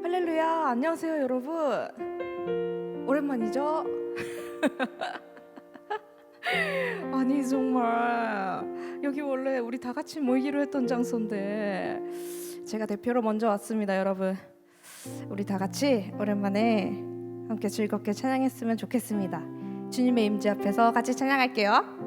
할렐루야, 안녕하세요 여러분. 오랜만이죠? 아니 정말 여기 원래 우리 다 같이 모이기로 했던 장소인데 제가 대표로 먼저 왔습니다. 여러분, 우리 다 같이 오랜만에 함께 즐겁게 찬양했으면 좋겠습니다. 주님의 임재 앞에서 같이 찬양할게요.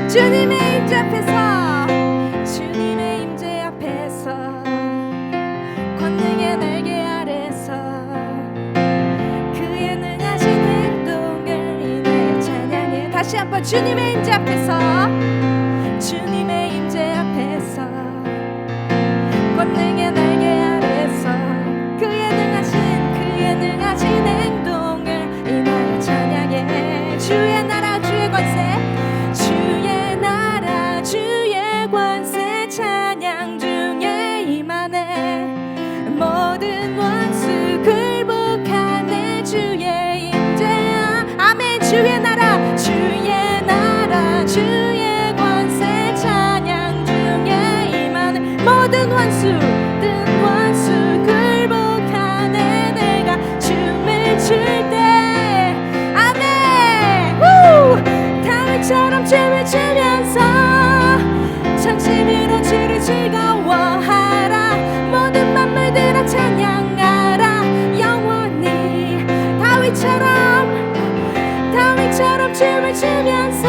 주님의 임재 앞에서, 주님의 임재 앞에서, 권능의 날개 아래서 그의 능하신 행동을 인하여 찬양해. 다시 한번 주님의 임재 앞에서, 주님의 임재 앞에서, 권능의 날개 아래서 그의 능하신 행동을 인하여 찬양해. 주의 나라 주의 권세, 주의 나라 주의 권세 찬양 중에 임하네. 모든 원수 굴복하네. 주의 임재야. 아멘. 주의 나라 주의 권세 찬양 중에 임하네. 모든 원수 굴복하네. 내가 춤을 출 때 아멘. 다윗처럼 춤을 추면서 전심으로 주를 즐거워하라. 모든 만물들아 찬양하라. 영원히 다윗처럼 춤을 추면서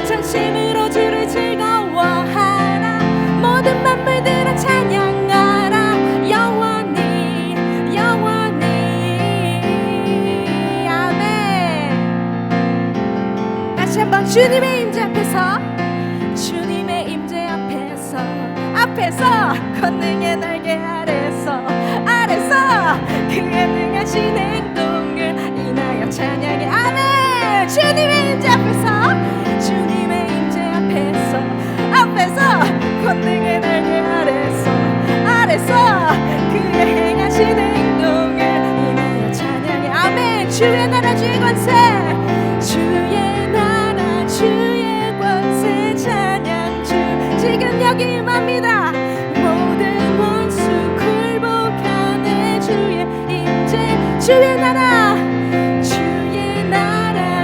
전심으로 주를 즐거워하라. 모든 만물들아 찬양하라. 영원히 아멘. 다시 한번 주님의 임재 앞에서, 주님의 임재 앞에서 권능의 날개 아래서 그의 능하신 행동을 인하여 찬양해. 아멘. 주님의 임재 앞에서, 주님의 임재 앞에서 권능의 날개 아래서 그의 행하신 행동을 인하여 찬양해. 아멘. 주의 나라 주의 권세, 주의 나라 주의 권세 찬양 중 지금 여기 임합니다. 모든 원수 굴복하네. 주의 임재, 주의 나라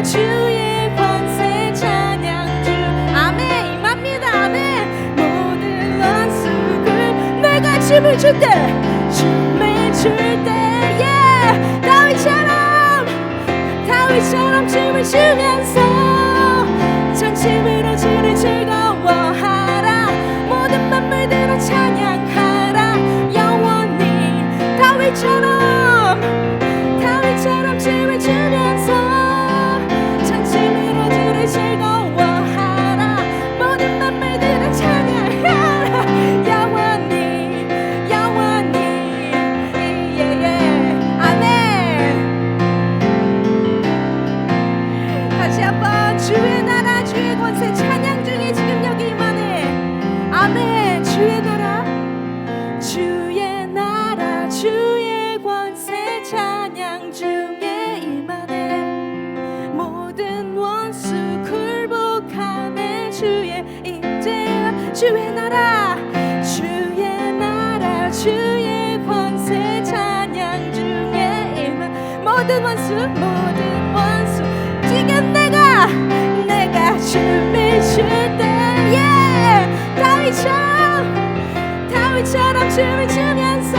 주의 권세 찬양 중 아멘 임합니다. 아멘. 모든 원수 내가 춤을 출 때 다윗처럼 춤을 추면서 전심으로 주를 즐거워하라. 모든 만물들아 찬양하라. 영원히 다윗처럼 춤을 추면서 전심으로 주를 즐거워하라. 모든 만물들아 찬양하라. 영원히 아멘. 다시 한번 주의 나라 주의 권세 찬양 중에 지금 여기 임하네. 아멘. 주의 나라 주의 권세 찬양 중에 임하네. 모든 원수 굴복하네. 주의 임재와 주의 나라 주의 권세 찬양 중에 임하네. 모든 원수 지금 내가 춤을 출 때 다윗처럼 춤을 추면서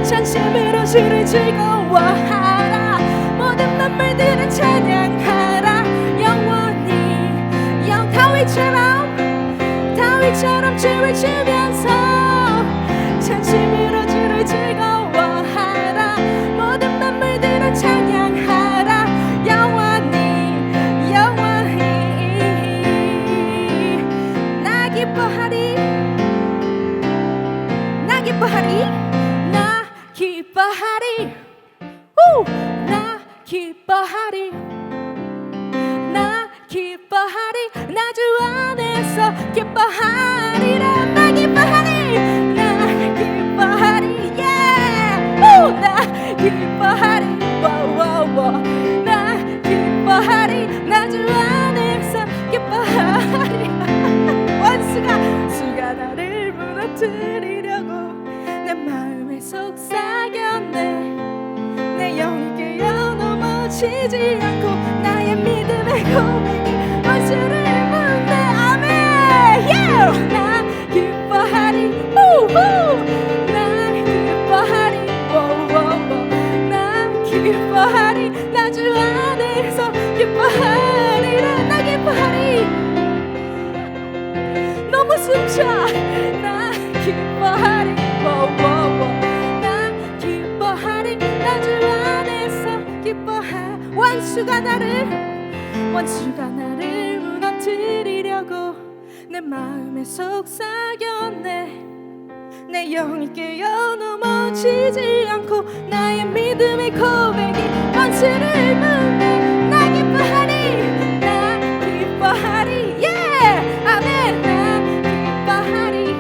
전심으로 주를 즐거워하라. 모든 만물들은 찬양하라. 영원히 다윗처럼 춤을 추면서 전심으로 주를 즐거워하라. 모든 만물들은 찬양하라. 영원히 나 기뻐하리 나 기뻐하리 나 주 안에서 기뻐하리라. 나 기뻐하리 원수가 나를 무너뜨리려고 내 마음에 속삭였네. 내 영이 깨어 넘어지지 않고 나의 믿음의 고백이 원수를 묻네. 나 기뻐하리, 나 기뻐하리, yeah! 아멘. 나 기뻐하리,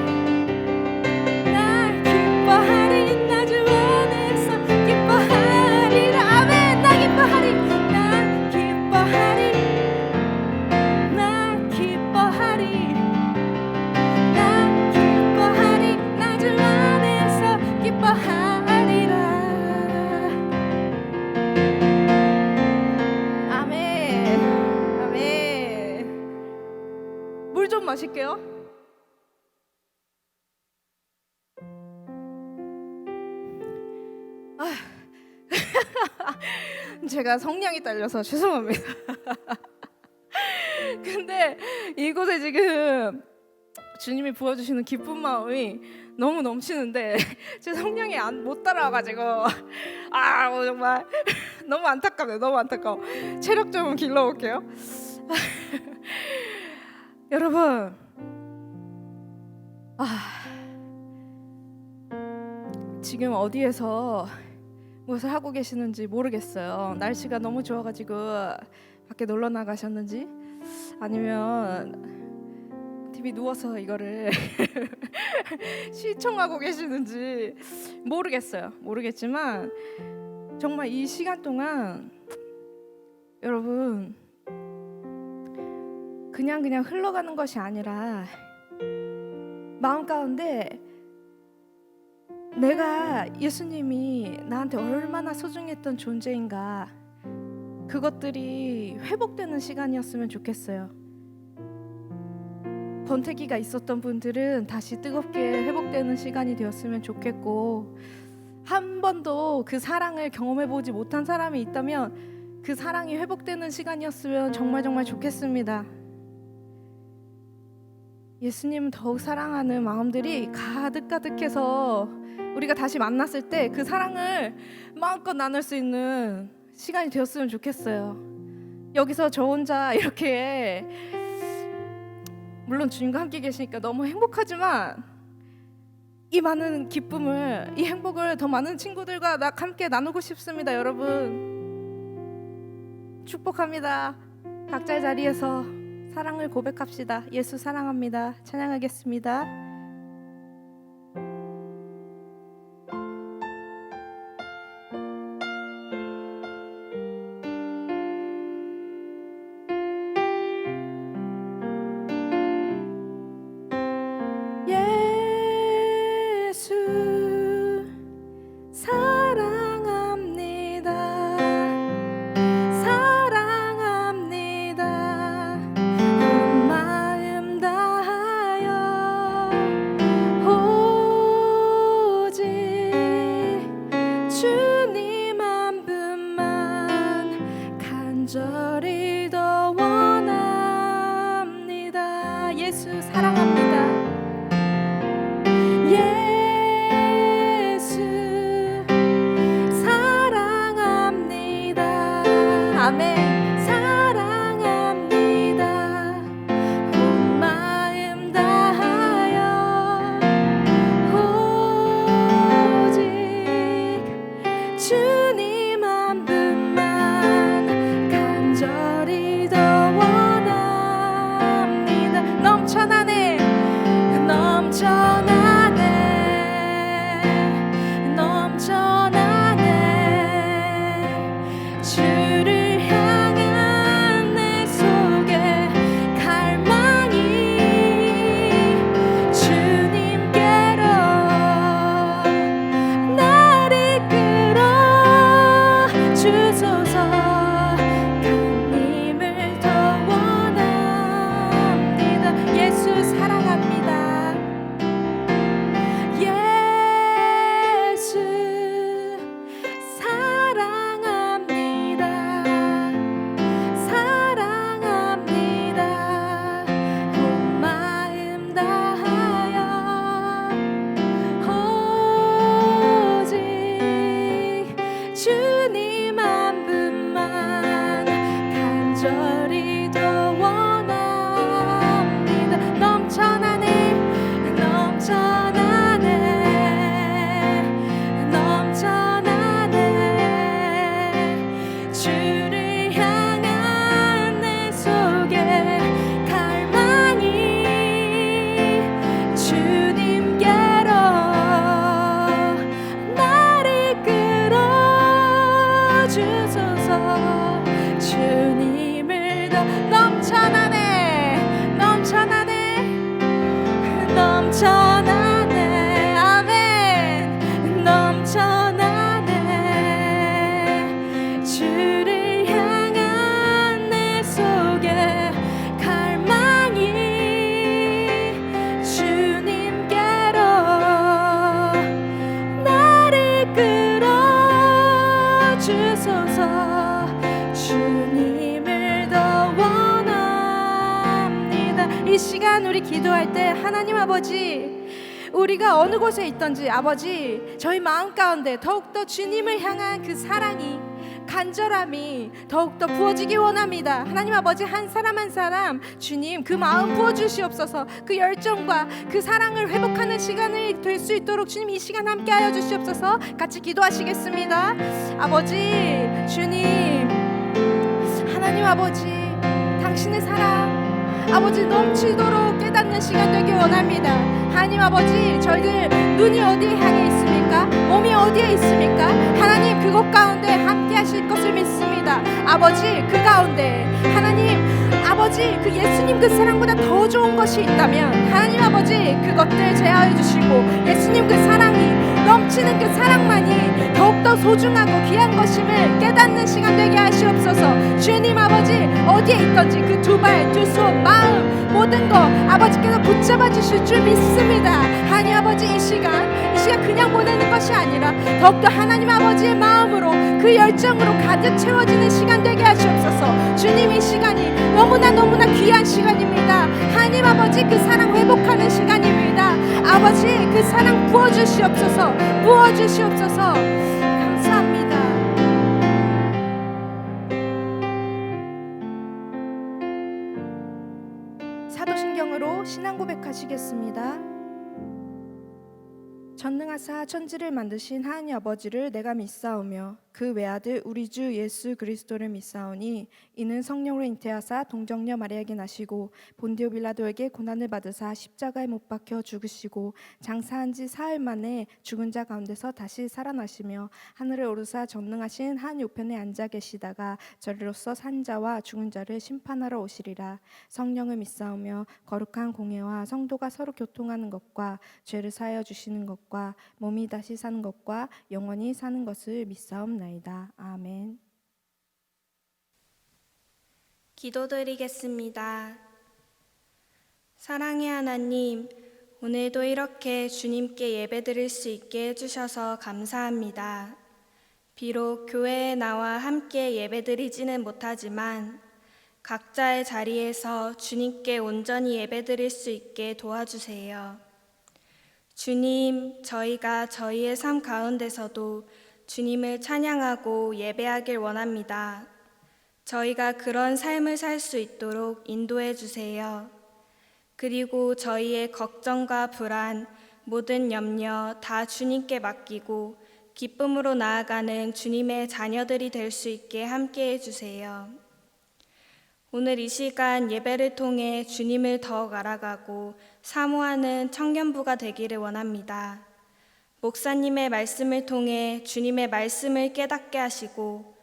나 기뻐하리, 나 주 안에서 기뻐하리라. 아멘. 나 기뻐하리, 나 기뻐하리, 나 기뻐하리, 나 기뻐하리, 나 주 안에서 기뻐하리라. 아멘. 아멘. 물 좀 마실게요. 제가 성량이 딸려서 죄송합니다. 근데 이곳에 지금 주님이 부어주시는 기쁜 마음이 너무 넘치는데 제 성량이 못 따라와가지고 정말 너무 안타깝네요. 너무 안타까워. 체력 좀 길러올게요. 여러분, 지금 어디에서 무엇을 하고 계시는지 모르겠어요. 날씨가 너무 좋아가지고 밖에 놀러 나가셨는지 아니면 TV 누워서 이거를 시청하고 계시는지 모르겠지만 정말 이 시간 동안 여러분 그냥 흘러가는 것이 아니라 마음 가운데 내가 예수님이 나한테 얼마나 소중했던 존재인가, 그것들이 회복되는 시간이었으면 좋겠어요. 권태기가 있었던 분들은 다시 뜨겁게 회복되는 시간이 되었으면 좋겠고, 한 번도 그 사랑을 경험해보지 못한 사람이 있다면 그 사랑이 회복되는 시간이었으면 정말 좋겠습니다. 예수님 더욱 사랑하는 마음들이 가득해서 우리가 다시 만났을 때 그 사랑을 마음껏 나눌 수 있는 시간이 되었으면 좋겠어요. 여기서 저 혼자 이렇게, 물론 주님과 함께 계시니까 너무 행복하지만 이 많은 기쁨을, 이 행복을 더 많은 친구들과 함께 나누고 싶습니다. 여러분 축복합니다. 각자의 자리에서 사랑을 고백합시다. 예수 사랑합니다. 찬양하겠습니다. 간절히 더 원합니다. 예수 사랑합니다. 예수 사랑합니다. 아멘. 사랑합니다. 온 마음 다하여 오직 주님 한 분만 간절히 더 원합니다. 넘쳐나네 이 시간 우리 기도할 때 하나님 아버지, 우리가 어느 곳에 있든지 아버지, 저희 마음 가운데 더욱더 주님을 향한 그 사랑이, 간절함이 더욱더 부어지기 원합니다. 하나님 아버지, 한 사람 한 사람 주님 그 마음 부어주시옵소서. 그 열정과 그 사랑을 회복하는 시간이 될 수 있도록 주님 이 시간 함께하여 주시옵소서. 같이 기도하시겠습니다. 아버지 주님, 하나님 아버지, 당신의 사랑 아버지 넘치도록 깨닫는 시간 되길 원합니다. 하나님 아버지, 저희들 눈이 어디에 향해 있습니까? 몸이 어디에 있습니까? 하나님 그것 가운데 함께 하실 것을 믿습니다. 아버지, 그 가운데 하나님 아버지, 그 예수님 그 사랑보다 더 좋은 것이 있다면 하나님 아버지 그것들 제하여 주시고, 예수님 그 사랑이 넘치는 그 사랑만이 더욱더 소중하고 귀한 것임을 깨닫는 시간 되게 하시옵소서. 주님 아버지, 어디에 있든지 그 두 발, 두 손, 마음 모든 거 아버지께서 붙잡아 주실 줄 믿습니다. 하나님 아버지, 이 시간 그냥 보내는 것이 아니라 더욱더 하나님 아버지의 마음으로 그 열정으로 가득 채워지는 시간 되게 하시옵소서. 주님, 이 시간이 너무나 귀한 시간입니다. 하나님 아버지, 그 사랑 회복하는 시간입니다. 아버지, 그 사랑 부어주시옵소서. 감사합니다. 사도신경으로 신앙 고백하시겠습니다. 전능하사 천지를 만드신 하나님 아버지를 내가 믿사오며 그 외아들 우리 주 예수 그리스도를 믿사오니 이는 성령으로 잉태하사 동정녀 마리아에게 나시고 본디오 빌라도에게 고난을 받으사 십자가에 못 박혀 죽으시고 장사한 지 사흘 만에 죽은 자 가운데서 다시 살아나시며 하늘에 오르사 전능하신 하나님 우편에 앉아 계시다가 저리로서 산 자와 죽은 자를 심판하러 오시리라. 성령을 믿사오며 거룩한 공회와 성도가 서로 교통하는 것과 죄를 사하여 주시는 것과 몸이 다시 사는 것과 영원히 사는 것을 믿사옵나이다. 아멘. 기도드리겠습니다. 사랑의 하나님, 오늘도 이렇게 주님께 예배드릴 수 있게 해주셔서 감사합니다. 비록 교회에 나와 함께 예배드리지는 못하지만 각자의 자리에서 주님께 온전히 예배드릴 수 있게 도와주세요. 주님, 저희가 저희의 삶 가운데서도 주님을 찬양하고 예배하길 원합니다. 저희가 그런 삶을 살 수 있도록 인도해 주세요. 그리고 저희의 걱정과 불안, 모든 염려 다 주님께 맡기고 기쁨으로 나아가는 주님의 자녀들이 될 수 있게 함께 해주세요. 오늘 이 시간 예배를 통해 주님을 더욱 알아가고 사모하는 청년부가 되기를 원합니다. 목사님의 말씀을 통해 주님의 말씀을 깨닫게 하시고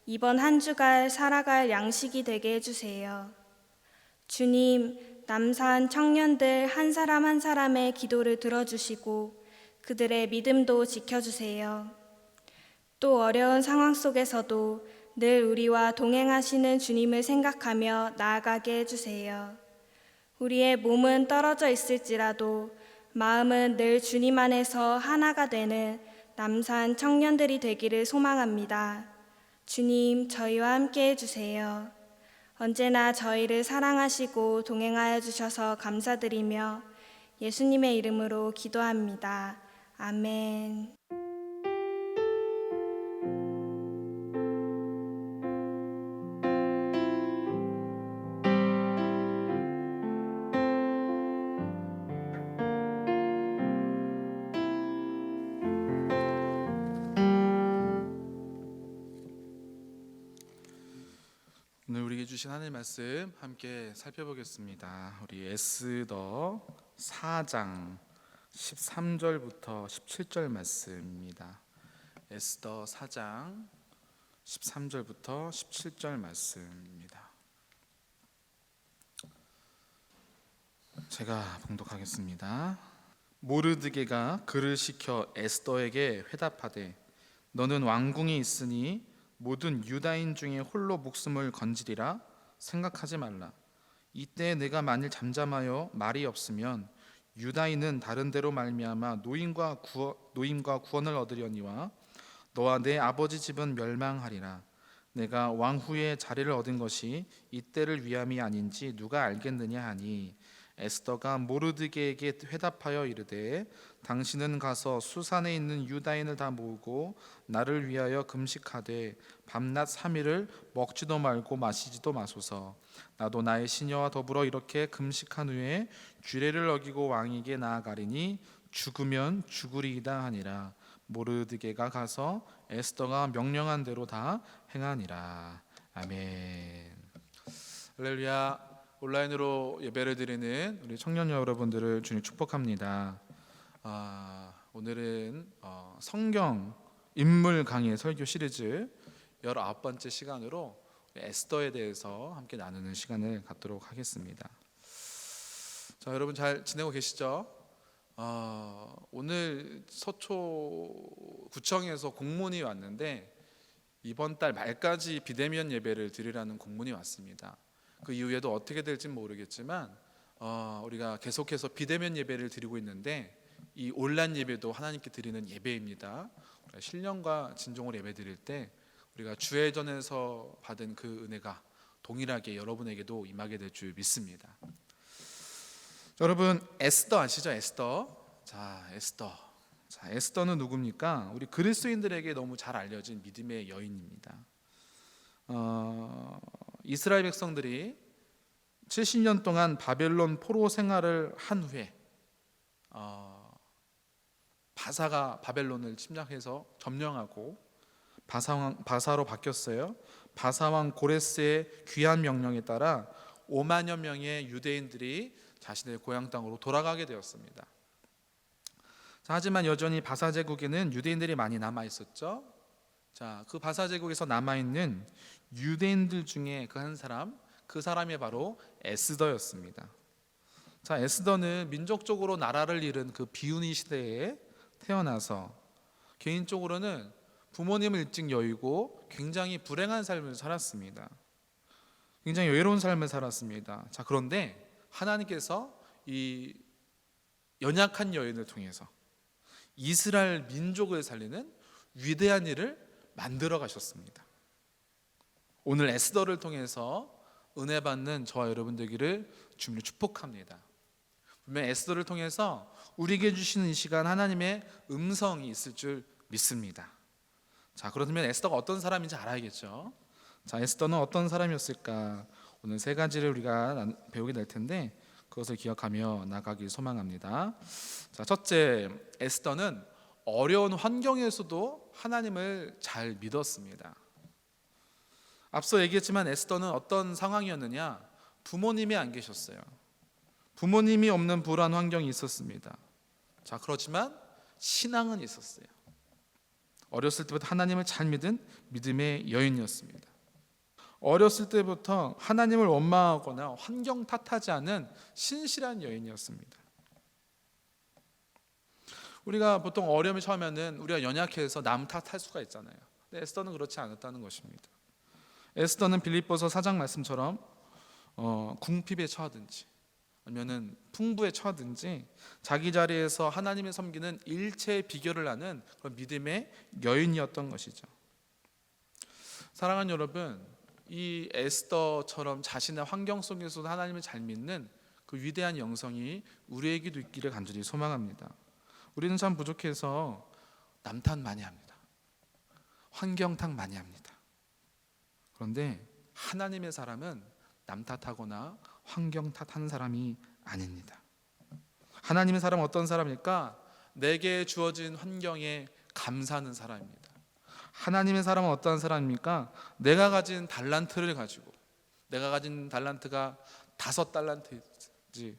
이번 한 주간 살아갈 양식이 되게 해주세요. 주님, 남산 청년들 한 사람 한 사람의 기도를 들어주시고 그들의 믿음도 지켜주세요. 또 어려운 상황 속에서도 늘 우리와 동행하시는 주님을 생각하며 나아가게 해주세요. 우리의 몸은 떨어져 있을지라도 마음은 늘 주님 안에서 하나가 되는 남산 청년들이 되기를 소망합니다. 주님, 저희와 함께 해주세요. 언제나 저희를 사랑하시고 동행하여 주셔서 감사드리며 예수님의 이름으로 기도합니다. 아멘. 오늘 우리에게 주신 하나님의 말씀 함께 살펴보겠습니다. 우리 에스더 4장 13절부터 17절 말씀입니다. 에스더 4장 13절부터 17절 말씀입니다. 제가 봉독하겠습니다. 모르드게가 그를 시켜 에스더에게 회답하되 너는 왕궁이 있으니 모든 유다인 중에 홀로 목숨을 건지리라 생각하지 말라. 이때 내가 만일 잠잠하여 말이 없으면 유다인은 다른 데로 말미암아 노임과 구원을 얻으려니와 너와 내 아버지 집은 멸망하리라. 내가 왕후의 자리를 얻은 것이 이때를 위함이 아닌지 누가 알겠느냐 하니 에스더가 모르드게에게 회답하여 이르되 당신은 가서 수산에 있는 유다인을 다 모으고 나를 위하여 금식하되 밤낮 3일을 먹지도 말고 마시지도 마소서. 나도 나의 시녀와 더불어 이렇게 금식한 후에 규례를 어기고 왕에게 나아가리니 죽으면 죽으리이다 하니라. 모르드게가 가서 에스더가 명령한 대로 다 행하니라. 아멘. 할렐루야. 온라인으로 예배를 드리는 우리 청년 여러분들을 주님 축복합니다. 오늘은 성경 인물 강의 설교 시리즈 19번째 시간으로 에스더에 대해서 함께 나누는 시간을 갖도록 하겠습니다. 자, 여러분 잘 지내고 계시죠? 오늘 서초구청에서 공문이 왔는데 이번 달 말까지 비대면 예배를 드리라는 공문이 왔습니다. 그 이후에도 어떻게 될지 모르겠지만 우리가 계속해서 비대면 예배를 드리고 있는데 이 온라인 예배도 하나님께 드리는 예배입니다. 신령과 진정으로 예배 드릴 때 우리가 주회전에서 받은 그 은혜가 동일하게 여러분에게도 임하게 될 줄 믿습니다. 여러분 에스더 아시죠? 에스더. 자, 에스더는 누굽니까? 우리 그리스도인들에게 너무 잘 알려진 믿음의 여인입니다. 이스라엘 백성들이 70년 동안 바벨론 포로 생활을 한 후에 바사가 바벨론을 침략해서 점령하고 바사로 바뀌었어요. 바사왕 고레스의 귀한 명령에 따라 5만여 명의 유대인들이 자신의 고향 땅으로 돌아가게 되었습니다. 자, 하지만 여전히 바사 제국에는 유대인들이 많이 남아 있었죠. 자, 그 바사 제국에서 남아 있는 유대인들 중에 그 한 사람, 그 사람이 바로 에스더였습니다. 자, 에스더는 민족적으로 나라를 잃은 그 비운의 시대에 태어나서 개인적으로는 부모님을 일찍 여의고 굉장히 불행한 삶을 살았습니다. 굉장히 외로운 삶을 살았습니다. 자, 그런데 하나님께서 이 연약한 여인을 통해서 이스라엘 민족을 살리는 위대한 일을 만들어 가셨습니다. 오늘 에스더를 통해서 은혜 받는 저와 여러분 되기를 주님으로 축복합니다. 분명 에스더를 통해서 우리에게 주시는 이 시간 하나님의 음성이 있을 줄 믿습니다. 자, 그렇다면 에스더가 어떤 사람인지 알아야겠죠. 자, 에스더는 어떤 사람이었을까? 오늘 세 가지를 우리가 배우게 될 텐데 그것을 기억하며 나가길 소망합니다. 자, 첫째, 에스더는 어려운 환경에서도 하나님을 잘 믿었습니다. 앞서 얘기했지만 에스더는 어떤 상황이었느냐? 부모님이 안 계셨어요. 부모님이 없는 불안 환경이 있었습니다. 자, 그렇지만 신앙은 있었어요. 어렸을 때부터 하나님을 잘 믿은 믿음의 여인이었습니다. 어렸을 때부터 하나님을 원망하거나 환경 탓하지 않은 신실한 여인이었습니다. 우리가 보통 어려움이 처음에는 우리가 연약해서 남 탓할 수가 있잖아요. 근데 에스더는 그렇지 않았다는 것입니다. 에스더는 빌립보서 4장 말씀처럼 궁핍에 처하든지 아니면은 풍부에 처하든지 자기 자리에서 하나님을 섬기는 일체의 비결을 아는 그런 믿음의 여인이었던 것이죠. 사랑하는 여러분, 이 에스더처럼 자신의 환경 속에서도 하나님을 잘 믿는 그 위대한 영성이 우리에게도 있기를 간절히 소망합니다. 우리는 참 부족해서 남 탓 많이 합니다. 환경 탓 많이 합니다. 그런데 하나님의 사람은 남 탓하거나 환경 탓하는 사람이 아닙니다. 하나님의 사람은 어떤 사람일까? 내게 주어진 환경에 감사하는 사람입니다. 하나님의 사람은 어떤 사람입니까? 내가 가진 달란트를 가지고, 내가 가진 달란트가 5달란트든지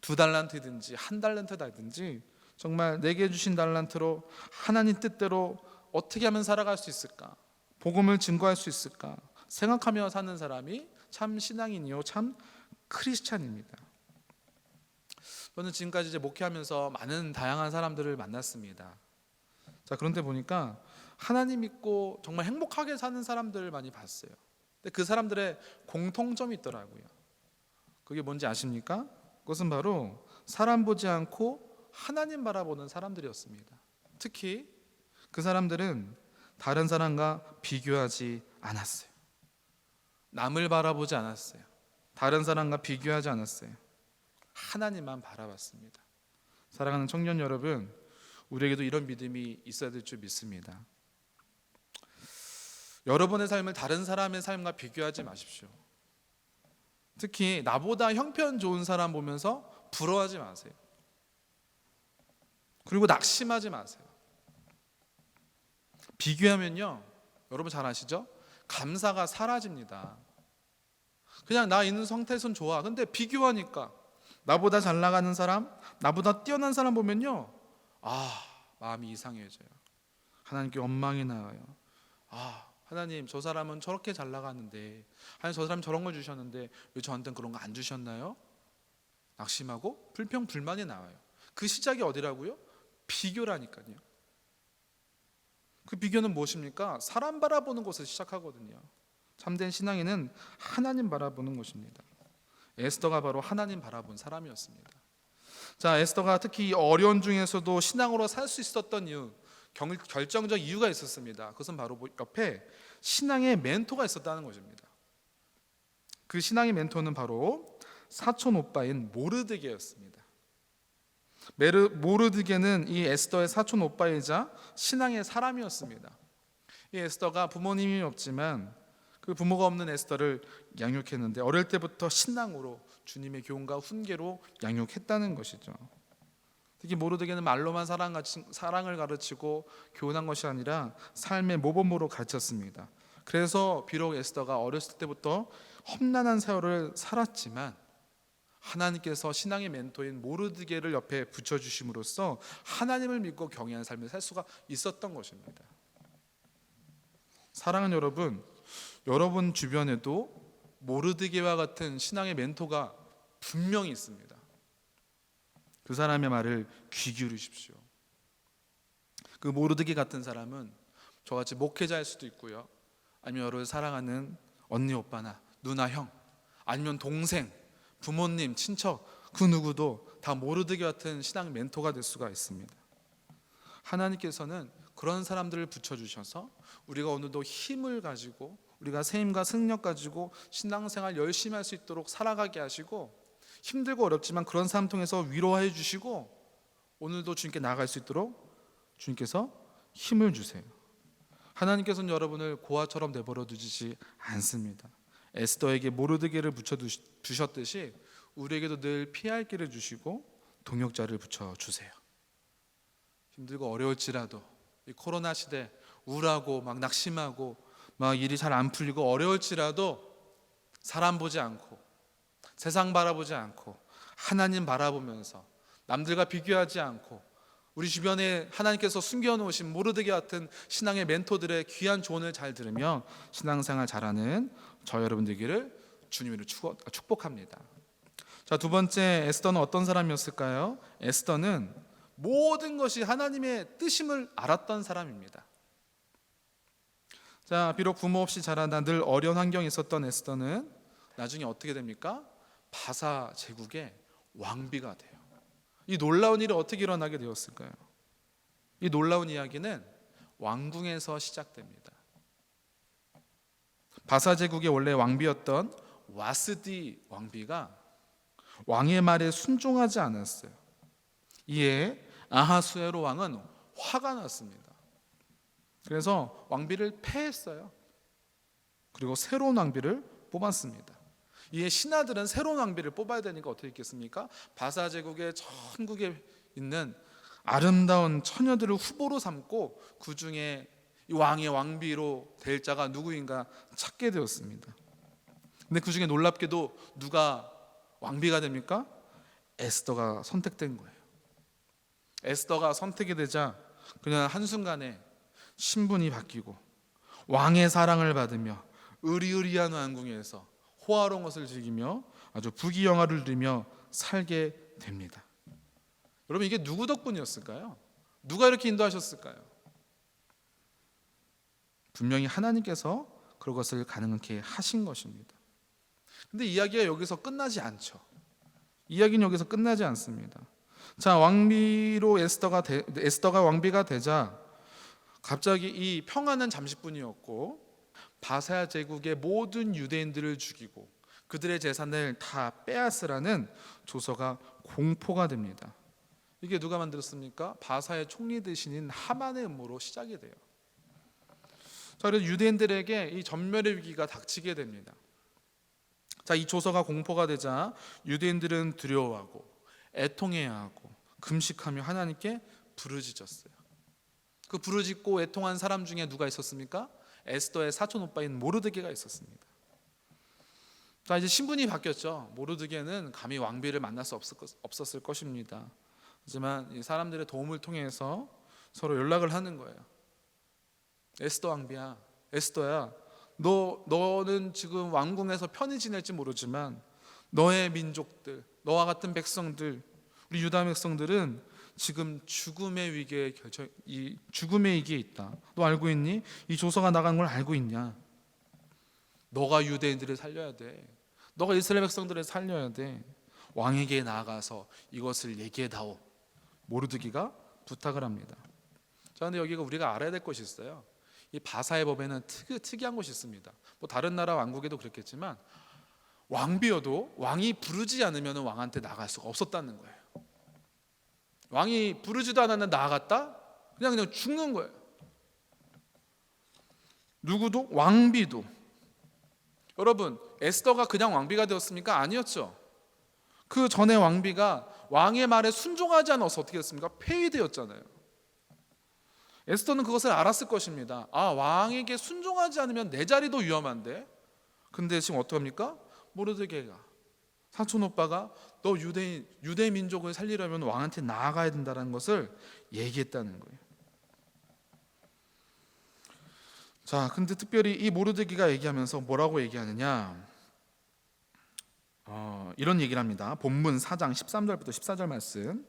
2달란트든지 1달란트든지 정말 내게 주신 달란트로 하나님 뜻대로 어떻게 하면 살아갈 수 있을까? 복음을 증거할 수 있을까? 생각하며 사는 사람이 참 신앙인이요, 참 크리스찬입니다. 저는 지금까지 이제 목회하면서 많은 다양한 사람들을 만났습니다. 자, 그런데 보니까 하나님 믿고 정말 행복하게 사는 사람들을 많이 봤어요. 근데 그 사람들의 공통점이 있더라고요. 그게 뭔지 아십니까? 그것은 바로 사람 보지 않고 하나님 바라보는 사람들이었습니다. 특히 그 사람들은 다른 사람과 비교하지 않았어요. 남을 바라보지 않았어요. 다른 사람과 비교하지 않았어요. 하나님만 바라봤습니다. 사랑하는 청년 여러분, 우리에게도 이런 믿음이 있어야 될 줄 믿습니다. 여러분의 삶을 다른 사람의 삶과 비교하지 마십시오. 특히 나보다 형편 좋은 사람 보면서 부러워하지 마세요. 그리고 낙심하지 마세요. 비교하면요, 여러분 잘 아시죠? 감사가 사라집니다. 그냥 나 있는 상태에선 좋아. 근데 비교하니까 나보다 잘 나가는 사람, 나보다 뛰어난 사람 보면요, 마음이 이상해져요. 하나님께 원망이 나와요. 하나님, 저 사람은 저렇게 잘 나가는데, 하나님 저 사람 저런 걸 주셨는데 왜 저한테는 그런 거 안 주셨나요? 낙심하고 불평 불만이 나와요. 그 시작이 어디라고요? 비교라니까요. 그 비교는 무엇입니까? 사람 바라보는 것에서 시작하거든요. 참된 신앙인은 하나님 바라보는 것입니다. 에스더가 바로 하나님 바라본 사람이었습니다. 자, 에스더가 특히 이 어려운 중에서도 신앙으로 살 수 있었던 이유, 결정적 이유가 있었습니다. 그것은 바로 옆에 신앙의 멘토가 있었다는 것입니다. 그 신앙의 멘토는 바로 사촌 오빠인 모르드게였습니다. 모르드게는 이 에스더의 사촌 오빠이자 신앙의 사람이었습니다. 이 에스더가 부모님이 없지만 그 부모가 없는 에스더를 양육했는데, 어릴 때부터 신앙으로 주님의 교훈과 훈계로 양육했다는 것이죠. 특히 모르드게는 말로만 사랑을 가르치고 교훈한 것이 아니라 삶의 모범으로 가르쳤습니다. 그래서 비록 에스더가 어렸을 때부터 험난한 세월을 살았지만 하나님께서 신앙의 멘토인 모르드게를 옆에 붙여주심으로써 하나님을 믿고 경외하는 삶을 살 수가 있었던 것입니다. 사랑하는 여러분, 여러분 주변에도 모르드게와 같은 신앙의 멘토가 분명히 있습니다. 그 사람의 말을 귀 기울이십시오. 그 모르드게 같은 사람은 저같이 목회자일 수도 있고요, 아니면 여러분을 사랑하는 언니, 오빠나 누나, 형, 아니면 동생, 부모님, 친척, 그 누구도 다 모르드게 같은 신앙 멘토가 될 수가 있습니다. 하나님께서는 그런 사람들을 붙여주셔서 우리가 오늘도 힘을 가지고, 우리가 새 힘과 승력 가지고 신앙생활 열심히 할 수 있도록 살아가게 하시고, 힘들고 어렵지만 그런 삶 통해서 위로해 주시고 오늘도 주님께 나아갈 수 있도록 주님께서 힘을 주세요. 하나님께서는 여러분을 고아처럼 내버려 두지 않습니다. 에스더에게 모르드게를 붙여주셨듯이 우리에게도 늘 피할 길을 주시고 동역자를 붙여주세요. 힘들고 어려울지라도 이 코로나 시대 우울하고 막 낙심하고 막 일이 잘 안 풀리고 어려울지라도 사람 보지 않고 세상 바라보지 않고 하나님 바라보면서 남들과 비교하지 않고 우리 주변에 하나님께서 숨겨놓으신 모르드게 같은 신앙의 멘토들의 귀한 조언을 잘 들으며 신앙생활 잘하는 저 여러분 되기를 주님으로 축복합니다. 자, 두 번째, 에스더는 어떤 사람이었을까요? 에스더는 모든 것이 하나님의 뜻임을 알았던 사람입니다. 자, 비록 부모 없이 자라나 늘 어려운 환경에 있었던 에스더는 나중에 어떻게 됩니까? 바사 제국의 왕비가 돼요. 이 놀라운 일이 어떻게 일어나게 되었을까요? 이 놀라운 이야기는 왕궁에서 시작됩니다. 바사 제국의 원래 왕비였던 와스디 왕비가 왕의 말에 순종하지 않았어요. 이에 아하수에로 왕은 화가 났습니다. 그래서 왕비를 폐했어요. 그리고 새로운 왕비를 뽑았습니다. 이에 신하들은 새로운 왕비를 뽑아야 되니까 어떻게 했겠습니까? 바사 제국의 전국에 있는 아름다운 처녀들을 후보로 삼고 그 중에 이 왕의 왕비로 될 자가 누구인가 찾게 되었습니다. 근데 그 중에 놀랍게도 누가 왕비가 됩니까? 에스더가 선택된 거예요. 에스더가 선택이 되자 그냥 한순간에 신분이 바뀌고 왕의 사랑을 받으며 의리의리한 왕궁에서 호화로운 것을 즐기며 아주 부귀영화를 누리며 살게 됩니다. 여러분, 이게 누구 덕분이었을까요? 누가 이렇게 인도하셨을까요? 분명히 하나님께서 그것을 가능하게 하신 것입니다. 근데 이야기가 여기서 끝나지 않죠. 이야기는 여기서 끝나지 않습니다. 자, 왕비로 에스더가 왕비가 되자 갑자기 이 평화는 잠시뿐이었고 바사 제국의 모든 유대인들을 죽이고 그들의 재산을 다 빼앗으라는 조서가 공포가 됩니다. 이게 누가 만들었습니까? 바사의 총리 대신인 하만의 음모로 시작이 돼요. 자, 그래서 유대인들에게 이 전멸의 위기가 닥치게 됩니다. 자, 이 조서가 공포가 되자 유대인들은 두려워하고 애통해야 하고 금식하며 하나님께 부르짖었어요. 그 부르짖고 애통한 사람 중에 누가 있었습니까? 에스더의 사촌 오빠인 모르드게가 있었습니다. 자, 이제 신분이 바뀌었죠. 모르드게는 감히 왕비를 만날 수 없었을 것입니다. 하지만 이 사람들의 도움을 통해서 서로 연락을 하는 거예요. 에스더 왕비야, 에스더야, 너는 지금 왕궁에서 편히 지낼지 모르지만 너의 민족들, 너와 같은 백성들, 우리 유다 백성들은 지금 죽음의 위기에 있다. 너 알고 있니? 이 조서가 나간 걸 알고 있냐? 너가 유대인들을 살려야 돼. 너가 이스라엘 백성들을 살려야 돼. 왕에게 나아가서 이것을 얘기해다오. 모르드기가 부탁을 합니다. 자, 근데 여기가 우리가 알아야 될 것이 있어요. 이 바사의 법에는 특이한 것이 있습니다. 뭐 다른 나라 왕국에도 그랬겠지만 왕비여도 왕이 부르지 않으면 왕한테 나갈 수가 없었다는 거예요. 왕이 부르지도 않았는데 나아갔다? 그냥 죽는 거예요. 누구도? 왕비도. 여러분, 에스더가 그냥 왕비가 되었습니까? 아니었죠. 그 전에 왕비가 왕의 말에 순종하지 않아서 어떻게 됐습니까? 폐위되었잖아요. 에스더는 그것을 알았을 것입니다. 아, 왕에게 순종하지 않으면 내 자리도 위험한데. 근데 지금 어떡합니까? 모르드게가, 사촌 오빠가 너 유대 민족을 살리려면 왕한테 나아가야 된다는 것을 얘기했다는 거예요. 자, 근데 특별히 이 모르드게가 얘기하면서 뭐라고 얘기하느냐? 이런 얘기를 합니다. 본문 4장 13절부터 14절 말씀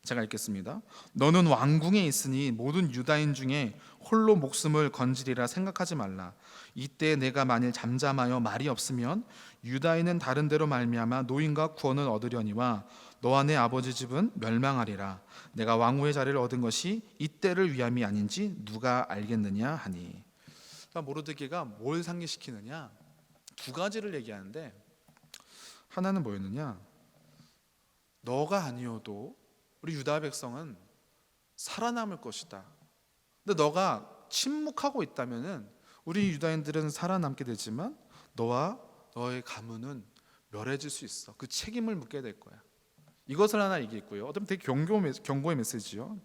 제가 읽겠습니다. 너는 왕궁에 있으니 모든 유다인 중에 홀로 목숨을 건지리라 생각하지 말라. 이때 내가 만일 잠잠하여 말이 없으면 유다인은 다른 데로 말미암아 노인과 구원을 얻으려니와 너와 내 아버지 집은 멸망하리라. 내가 왕후의 자리를 얻은 것이 이때를 위함이 아닌지 누가 알겠느냐 하니. 모르드게가 뭘 상기시키느냐? 두 가지를 얘기하는데, 하나는 뭐였느냐? 너가 아니어도 우리 유다 백성은 살아남을 것이다. 근데 너가 침묵하고 있다면은 우리 유다인들은 살아남게 되지만 너와 너의 가문은 멸해질 수 있어. 그 책임을 묻게 될 거야. 이것을 하나 얘기했고요. 어쩌면 되게 경고의 메시지죠.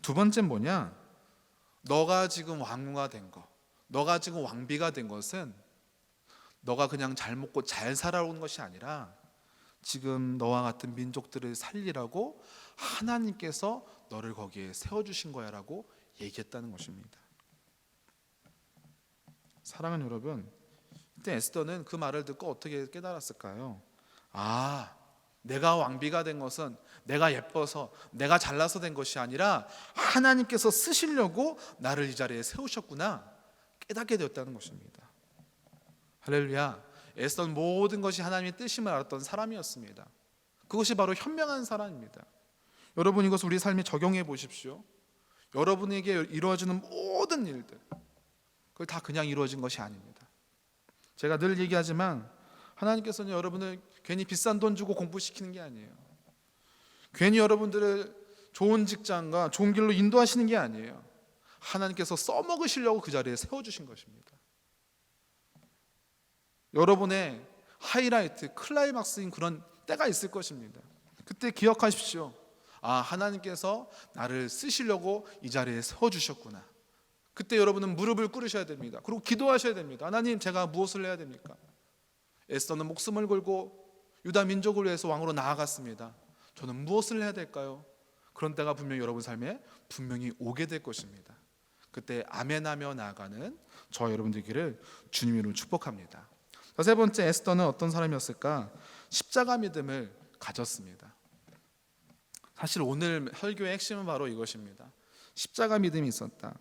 두 번째는 뭐냐? 너가 지금 왕후가 된 거, 너가 지금 왕비가 된 것은 너가 그냥 잘 먹고 잘 살아온 것이 아니라 지금 너와 같은 민족들을 살리라고 하나님께서 너를 거기에 세워주신 거야 라고 얘기했다는 것입니다. 사랑하는 여러분, 그때 에스더는 그 말을 듣고 어떻게 깨달았을까요? 아, 내가 왕비가 된 것은 내가 예뻐서 내가 잘나서 된 것이 아니라 하나님께서 쓰시려고 나를 이 자리에 세우셨구나 깨닫게 되었다는 것입니다. 할렐루야. 에스더는 모든 것이 하나님의 뜻임을 알았던 사람이었습니다. 그것이 바로 현명한 사람입니다. 여러분, 이것을 우리 삶에 적용해 보십시오. 여러분에게 이루어지는 모든 일들, 그걸 다 그냥 이루어진 것이 아닙니다. 제가 늘 얘기하지만 하나님께서는 여러분을 괜히 비싼 돈 주고 공부시키는 게 아니에요. 괜히 여러분들을 좋은 직장과 좋은 길로 인도하시는 게 아니에요. 하나님께서 써먹으시려고 그 자리에 세워주신 것입니다. 여러분의 하이라이트, 클라이막스인 그런 때가 있을 것입니다. 그때 기억하십시오. 아, 하나님께서 나를 쓰시려고 이 자리에 세워주셨구나. 그때 여러분은 무릎을 꿇으셔야 됩니다. 그리고 기도하셔야 됩니다. 하나님, 제가 무엇을 해야 됩니까? 에스더는 목숨을 걸고 유다 민족을 위해서 왕으로 나아갔습니다. 저는 무엇을 해야 될까요? 그런 때가 분명히 여러분 삶에 분명히 오게 될 것입니다. 그때 아멘하며 나아가는 저 여러분 되기를 주님 이름으로 축복합니다. 세 번째, 에스더는 어떤 사람이었을까? 십자가 믿음을 가졌습니다. 사실 오늘 설교의 핵심은 바로 이것입니다. 십자가 믿음이 있었다.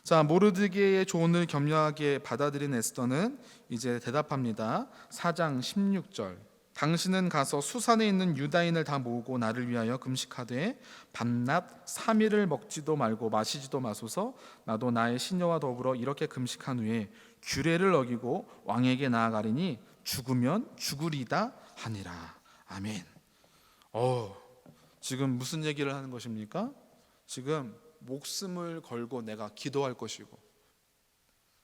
자, 모르드게의 조언을 겸허하게 받아들인 에스더는 이제 대답합니다. 4장 16절. 당신은 가서 수산에 있는 유다인을 다 모으고 나를 위하여 금식하되 밤낮 3일을 먹지도 말고 마시지도 마소서. 나도 나의 시녀와 더불어 이렇게 금식한 후에 규례를 어기고 왕에게 나아가리니 죽으면 죽으리다 하니라. 아멘. 지금 무슨 얘기를 하는 것입니까? 지금 목숨을 걸고 내가 기도할 것이고,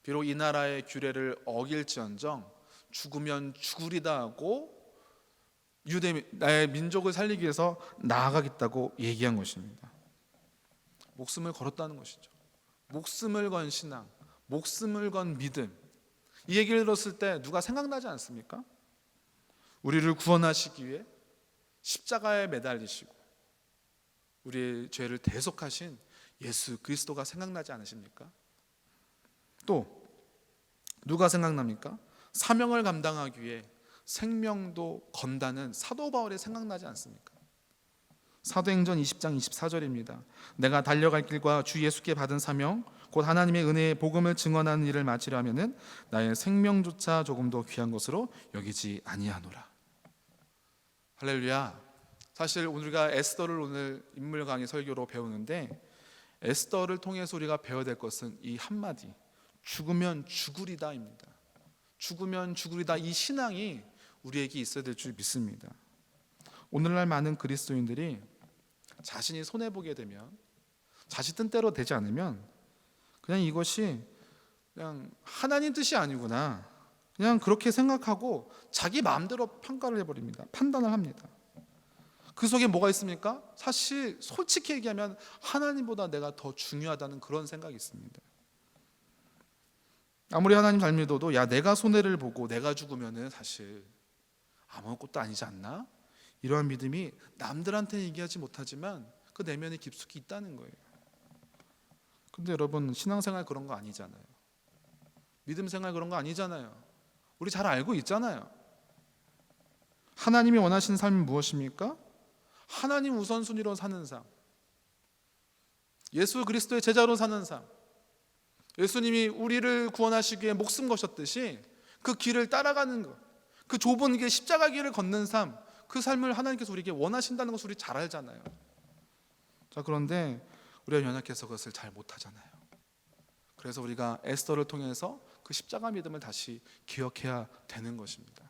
비록 이 나라의 규례를 어길지언정 죽으면 죽으리다 하고 나의 민족을 살리기 위해서 나아가겠다고 얘기한 것입니다. 목숨을 걸었다는 것이죠. 목숨을 건 신앙, 목숨을 건 믿음. 이 얘기를 들었을 때 누가 생각나지 않습니까? 우리를 구원하시기 위해 십자가에 매달리시고 우리의 죄를 대속하신 예수 그리스도가 생각나지 않으십니까? 또 누가 생각납니까? 사명을 감당하기 위해 생명도 건다는 사도 바울이 생각나지 않습니까? 사도행전 20장 24절입니다. 내가 달려갈 길과 주 예수께 받은 사명 곧 하나님의 은혜의 복음을 증언하는 일을 마치려 하면은 나의 생명조차 조금도 귀한 것으로 여기지 아니하노라. 할렐루야. 사실 우리가 에스더를 오늘 인물 강의 설교로 배우는데, 에스더를 통해서 우리가 배워야 될 것은 이 한마디, 죽으면 죽으리다입니다. 죽으면 죽으리다, 이 신앙이 우리에게 있어야 될 줄 믿습니다. 오늘날 많은 그리스도인들이 자신이 손해보게 되면, 자신 뜻대로 되지 않으면 그냥 이것이 그냥 하나님 뜻이 아니구나, 그냥 그렇게 생각하고 자기 마음대로 평가를 해버립니다. 판단을 합니다. 그 속에 뭐가 있습니까? 사실 솔직히 얘기하면 하나님보다 내가 더 중요하다는 그런 생각이 있습니다. 아무리 하나님 잘 믿어도 야, 내가 손해를 보고 내가 죽으면은 사실 아무것도 아니지 않나? 이러한 믿음이 남들한테는 얘기하지 못하지만 그 내면에 깊숙이 있다는 거예요. 근데 여러분, 신앙생활 그런 거 아니잖아요. 믿음 생활 그런 거 아니잖아요. 우리 잘 알고 있잖아요. 하나님이 원하시는 삶이 무엇입니까? 하나님 우선순위로 사는 삶, 예수 그리스도의 제자로 사는 삶. 예수님이 우리를 구원하시기 위해 목숨 거셨듯이 그 길을 따라가는 것, 그 좁은 길, 십자가 길을 걷는 삶, 그 삶을 하나님께서 우리에게 원하신다는 것을 우리 잘 알잖아요. 자, 그런데 우리가 연약해서 그것을 잘 못하잖아요. 그래서 우리가 에스더를 통해서 그 십자가 믿음을 다시 기억해야 되는 것입니다.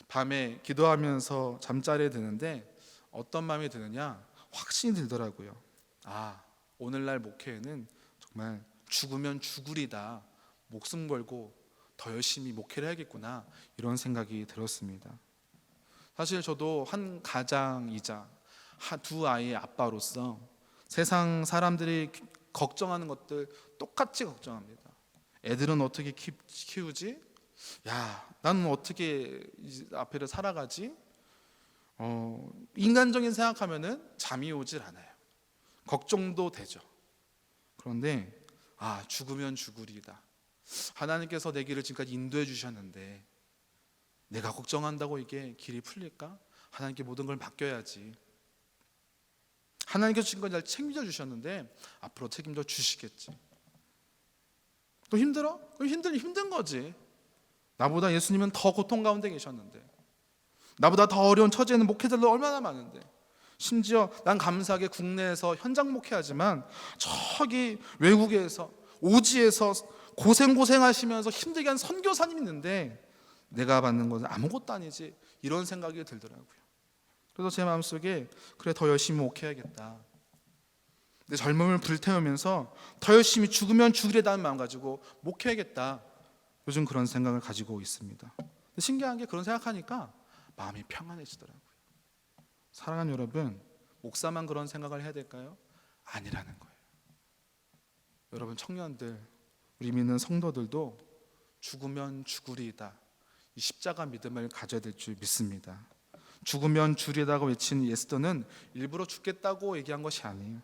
밤에 기도하면서 잠자리에 드는데 어떤 마음이 드느냐? 확신이 들더라고요. 아, 오늘날 목회에는 정말 죽으면 죽으리다, 목숨 걸고 더 열심히 목회를 해야겠구나, 이런 생각이 들었습니다. 사실 저도 한 가장이자 두 아이의 아빠로서 세상 사람들이 걱정하는 것들 똑같이 걱정합니다. 애들은 어떻게 키우지? 야, 나는 어떻게 앞에를 살아가지? 인간적인 생각하면은 잠이 오질 않아요. 걱정도 되죠. 그런데 죽으면 죽으리다. 하나님께서 내 길을 지금까지 인도해 주셨는데 내가 걱정한다고 이게 길이 풀릴까? 하나님께 모든 걸 맡겨야지. 하나님께서 지금까지 날 책임져 주셨는데 앞으로 책임져 주시겠지. 또 힘들어? 그럼 힘든 거지. 나보다 예수님은 더 고통 가운데 계셨는데, 나보다 더 어려운 처지에는 목회자들 얼마나 많은데, 심지어 난 감사하게 국내에서 현장 목회하지만 저기 외국에서 오지에서 고생하시면서 힘들게 한 선교사님 있는데 내가 받는 것은 아무것도 아니지, 이런 생각이 들더라고요. 그래서 제 마음속에 그래, 더 열심히 목회해야겠다, 내 젊음을 불태우면서 더 열심히 죽으면 죽으리다는 마음 가지고 목회해야겠다, 요즘 그런 생각을 가지고 있습니다. 신기한 게 그런 생각하니까 마음이 평안해지더라고요. 사랑하는 여러분, 목사만 그런 생각을 해야 될까요? 아니라는 거예요. 여러분 청년들, 우리 믿는 성도들도 죽으면 죽으리이다, 이 십자가 믿음을 가져야 될 줄 믿습니다. 죽으면 죽으리다고 외친 에스더는 일부러 죽겠다고 얘기한 것이 아니에요.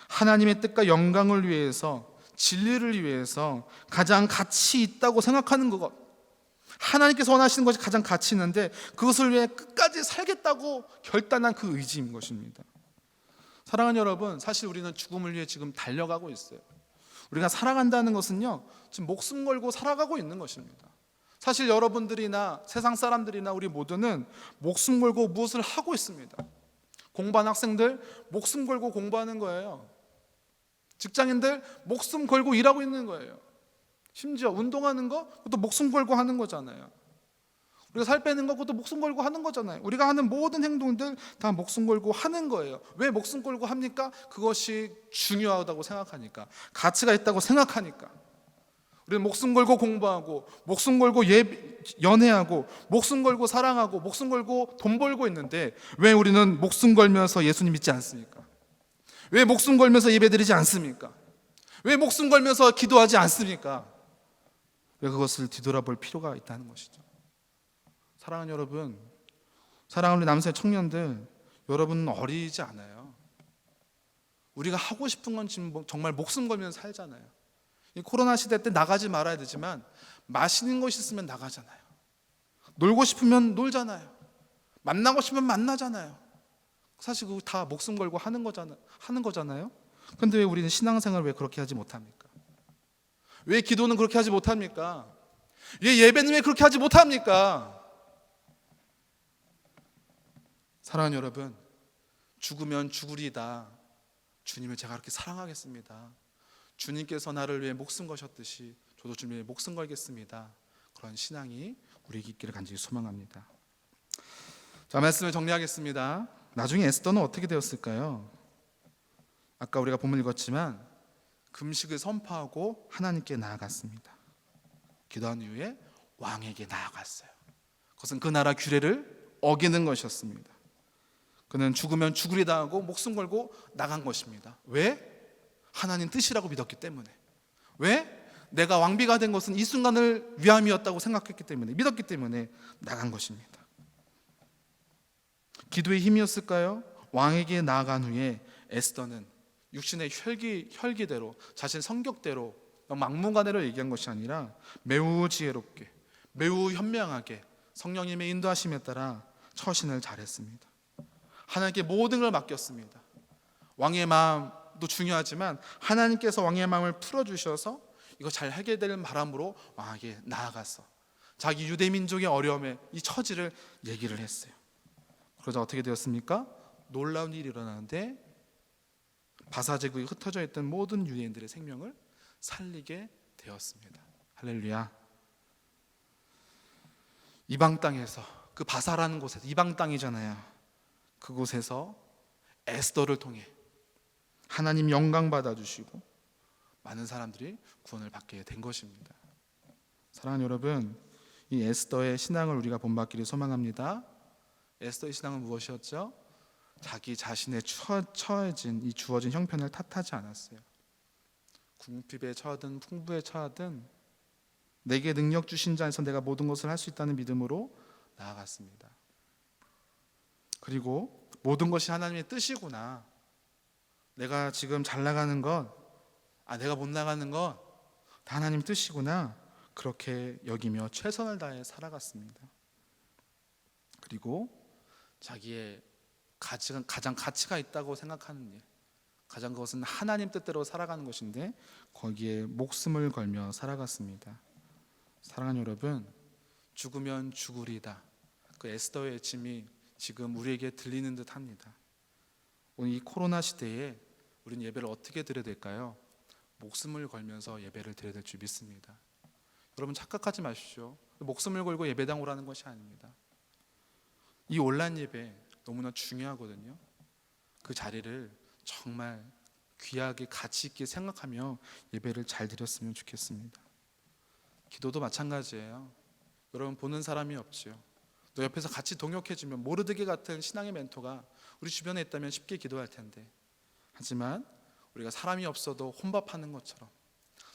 하나님의 뜻과 영광을 위해서, 진리를 위해서 가장 가치 있다고 생각하는 것, 하나님께서 원하시는 것이 가장 가치 있는데 그것을 위해 끝까지 살겠다고 결단한 그 의지인 것입니다. 사랑하는 여러분, 사실 우리는 죽음을 위해 지금 달려가고 있어요. 우리가 살아간다는 것은요, 지금 목숨 걸고 살아가고 있는 것입니다. 사실 여러분들이나 세상 사람들이나 우리 모두는 목숨 걸고 무엇을 하고 있습니다. 공부하는 학생들 목숨 걸고 공부하는 거예요. 직장인들 목숨 걸고 일하고 있는 거예요. 심지어 운동하는 거 그것도 목숨 걸고 하는 거잖아요. 우리가 살 빼는 거 그것도 목숨 걸고 하는 거잖아요. 우리가 하는 모든 행동들 다 목숨 걸고 하는 거예요. 왜 목숨 걸고 합니까? 그것이 중요하다고 생각하니까, 가치가 있다고 생각하니까. 우리는 목숨 걸고 공부하고, 목숨 걸고 연애하고, 목숨 걸고 사랑하고, 목숨 걸고 돈 벌고 있는데 왜 우리는 목숨 걸면서 예수님 믿지 않습니까? 왜 목숨 걸면서 예배드리지 않습니까? 왜 목숨 걸면서 기도하지 않습니까? 왜 그것을 뒤돌아볼 필요가 있다는 것이죠. 사랑하는 여러분, 사랑하는 우리 남성 청년들, 여러분은 어리지 않아요. 우리가 하고 싶은 건 지금 정말 목숨 걸면서 살잖아요. 이 코로나 시대 때 나가지 말아야 되지만 맛있는 것이 있으면 나가잖아요. 놀고 싶으면 놀잖아요. 만나고 싶으면 만나잖아요. 사실 그거 다 목숨 걸고 하는 거잖아요. 그런데 왜 우리는 신앙생활을 왜 그렇게 하지 못합니까? 왜 기도는 그렇게 하지 못합니까? 왜 예배는 왜 그렇게 하지 못합니까? 사랑하는 여러분, 죽으면 죽으리다. 주님을 제가 그렇게 사랑하겠습니다. 주님께서 나를 위해 목숨 거셨듯이 저도 주님을 위해 목숨 걸겠습니다. 그런 신앙이 우리에게 있기를 간절히 소망합니다. 자, 말씀을 정리하겠습니다. 나중에 에스더는 어떻게 되었을까요? 아까 우리가 본문 읽었지만 금식을 선포하고 하나님께 나아갔습니다. 기도한 이후에 왕에게 나아갔어요. 그것은 그 나라 규례를 어기는 것이었습니다. 그는 죽으면 죽으리다 하고 목숨 걸고 나간 것입니다. 왜? 하나님 뜻이라고 믿었기 때문에. 왜? 내가 왕비가 된 것은 이 순간을 위함이었다고 생각했기 때문에, 믿었기 때문에 나간 것입니다. 기도의 힘이었을까요? 왕에게 나아간 후에 에스더는 육신의 혈기대로, 자신의 성격대로 막무가내로 얘기한 것이 아니라 매우 지혜롭게, 매우 현명하게 성령님의 인도하심에 따라 처신을 잘했습니다. 하나님께 모든 걸 맡겼습니다. 왕의 마음도 중요하지만 하나님께서 왕의 마음을 풀어주셔서 이거 잘 해결되는 바람으로 왕에게 나아가서 자기 유대 민족의 어려움에 이 처지를 얘기를 했어요. 그러자 어떻게 되었습니까? 놀라운 일이 일어나는데 바사제국에 흩어져 있던 모든 유대인들의 생명을 살리게 되었습니다. 할렐루야. 이방 땅에서, 그 바사라는 곳에서, 이방 땅이잖아요. 그곳에서 에스더를 통해 하나님 영광 받아주시고 많은 사람들이 구원을 받게 된 것입니다. 사랑하는 여러분, 이 에스더의 신앙을 우리가 본받기를 소망합니다. 에스더의 신앙은 무엇이었죠? 자기 자신의 처해진 이 주어진 형편을 탓하지 않았어요. 궁핍에 처하든 풍부에 처하든 내게 능력 주신 자에서 내가 모든 것을 할 수 있다는 믿음으로 나아갔습니다. 그리고 모든 것이 하나님의 뜻이구나, 내가 지금 잘 나가는 것, 내가 못 나가는 것 다 하나님 뜻이구나, 그렇게 여기며 최선을 다해 살아갔습니다. 그리고 자기의 가장 가치가 있다고 생각하는 일, 가장 그것은 하나님 뜻대로 살아가는 것인데 거기에 목숨을 걸며 살아갔습니다. 사랑하는 여러분, 죽으면 죽으리다, 그 에스더의 외침이 지금 우리에게 들리는 듯 합니다. 오늘 이 코로나 시대에 우리는 예배를 어떻게 드려야 될까요? 목숨을 걸면서 예배를 드려야 될 줄 믿습니다. 여러분 착각하지 마십시오. 목숨을 걸고 예배당 오라는 것이 아닙니다. 이 온라인 예배 너무나 중요하거든요. 그 자리를 정말 귀하게 가치 있게 생각하며 예배를 잘 드렸으면 좋겠습니다. 기도도 마찬가지예요. 여러분 보는 사람이 없지요. 또 옆에서 같이 동역해주면 모르드게 같은 신앙의 멘토가 우리 주변에 있다면 쉽게 기도할 텐데, 하지만 우리가 사람이 없어도 혼밥하는 것처럼,